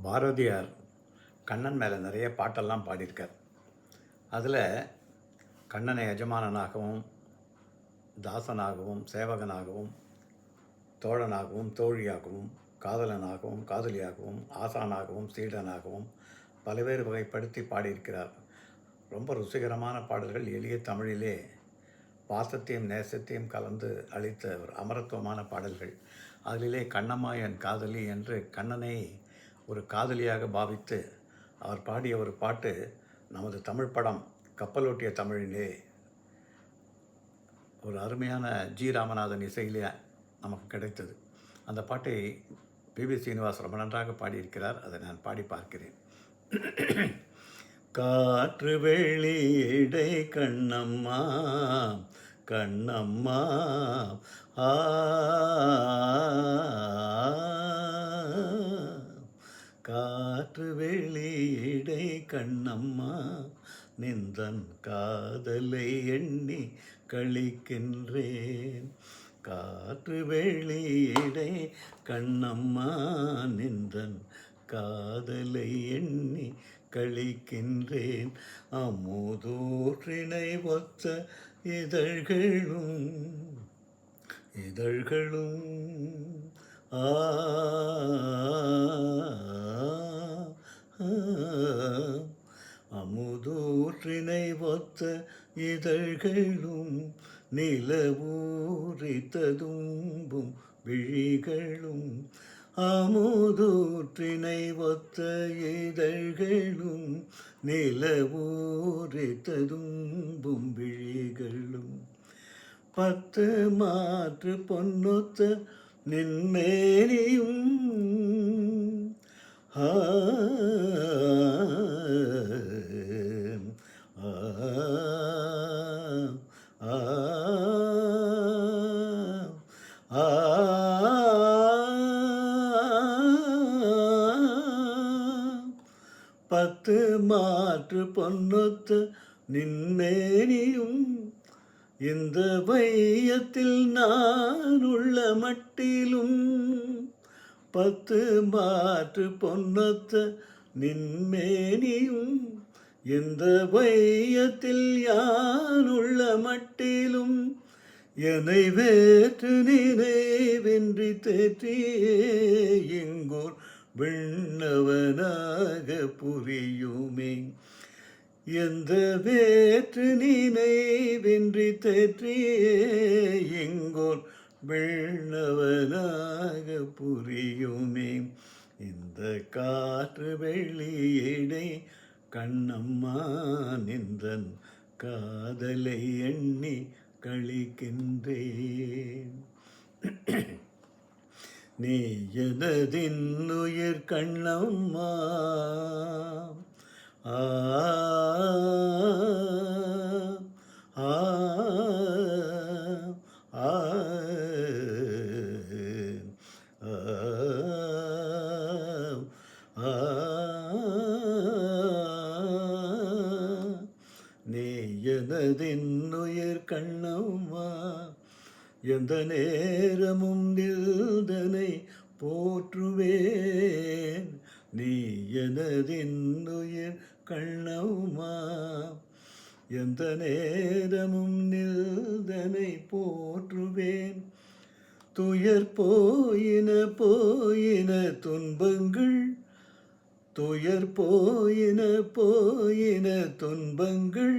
பாரதியார் கண்ணன் மேலே நிறைய பாட்டெல்லாம் பாடியிருக்கார். அதில் கண்ணனை எஜமானனாகவும் தாசனாகவும் சேவகனாகவும் தோழனாகவும் தோழியாகவும் காதலனாகவும் காதலியாகவும் ஆசானாகவும் சீடனாகவும் பல்வேறு வகைப்படுத்தி பாடியிருக்கிறார். ரொம்ப ருசிகரமான பாடல்கள், எளிய தமிழிலே பாசத்தையும் நேசத்தையும் கலந்து அளித்த ஒரு அமரத்துவமான பாடல்கள். அதிலே கண்ணம்மா என் காதலி என்று கண்ணனை ஒரு காதலியாக பாவித்து அவர் பாடிய ஒரு பாட்டு நமது தமிழ் படம் கப்பலோட்டிய தமிழிலே ஒரு அருமையான ஜி ராமநாதன் இசையிலே நமக்கு கிடைத்தது. அந்த பாட்டை பிபி சீனிவாஸ் ரொம்ப நன்றாக பாடியிருக்கிறார். அதை நான் பாடி பார்க்கிறேன். காற்று வெளியிடை கண்ணம்மா கண்ணம்மா ஆ காற்று வெளியிடை கண்ணம்மா நின்றன் காதலை எண்ணி கழிக்கின்றேன். காற்று வெளியிடை கண்ணம்மா நின்றன் காதலை எண்ணி கழிக்கின்றேன். அமுதூற்றினை ஒத்த இதழ்களும் ஆ அமுதூற்றினை ஒத்த இதழ்களும் நிலவூறி ததும்பும் விழிகளும். அமுதூற்றினை ஒத்த இதழ்களும் நிலவூறி ததும்பும் விழிகளும். 10 மாற்று பொன்னொத்த நின்மேனியும் ஆ ஆ ஆ 10 மாற்று பொன்னொத்த நின்மேனியும் இந்த வையத்தில் நான் உள்ள மட்டிலும். 10 மாற்று பொன்னொத்த நின்மேனியும் இந்த வையத்தில் யான் உள்ள மட்டிலும். என்னை வேற்று நினைவென்றி தேற்றியே எங்கோர் விண்ணவனாக புரியுமே. எந்த வேற்று நினைவென்றி தேற்றியே எங்கோர் விண்ணவனாக புரியுமே. இந்த காற்று வெளியிடை கண்ணம்மா நின்றன் காதலை எண்ணி கழிக்கின்றேன். நீ எனதின்னுயிர் கண்ணம்மா ஆ ஆ ஆ நீ எனதின்னுயிர் கண்ணம்மா எந்த நேரமும் நில்தனை போற்றுவேன். நீ எனதின்னுயிர் கண்ணம்மா எந்த நேரமும் நில்தனை போற்றுவேன். துயர் போயின போயின துன்பங்கள், துயர் போயின போயின துன்பங்கள்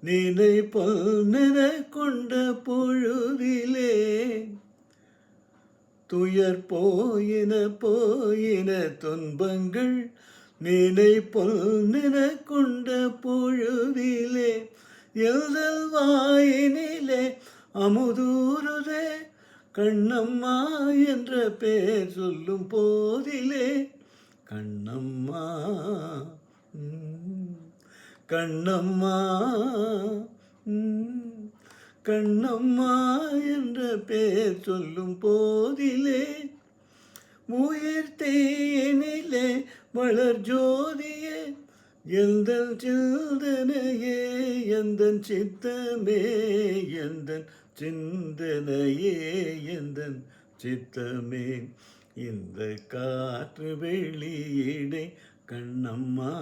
நினை பொன்னென கொண்ட பொழுதிலே. துயர் போயின போயின துன்பங்கள் நினை பொன்னென கொண்ட பொழுதிலே. எல்தல் வாயினிலே அமுதூருதே கண்ணம்மா என்ற பேர் சொல்லும் போதிலே. கண்ணம்மா கண்ணம்மா கண்ணம்மா என்ற பேர் சொல்லும் போதிலே. உயிர் தேனிலே வளர் ஜோதியே எந்தன் சிந்தனையே எந்தன் சித்தமே எந்தன் சிந்தனையே எந்தன் சித்தமே. இந்த காற்று வெளியிடை கண்ணம்மா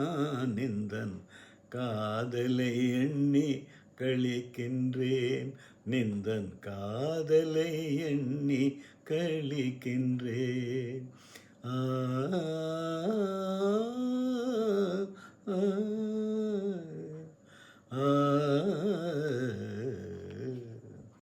நிந்தன் காதலை எண்ணி கழிக்கின்றேன், நிந்தன் காதலை எண்ணி கழிக்கின்றேன். ஆ, ஆ, ஆ.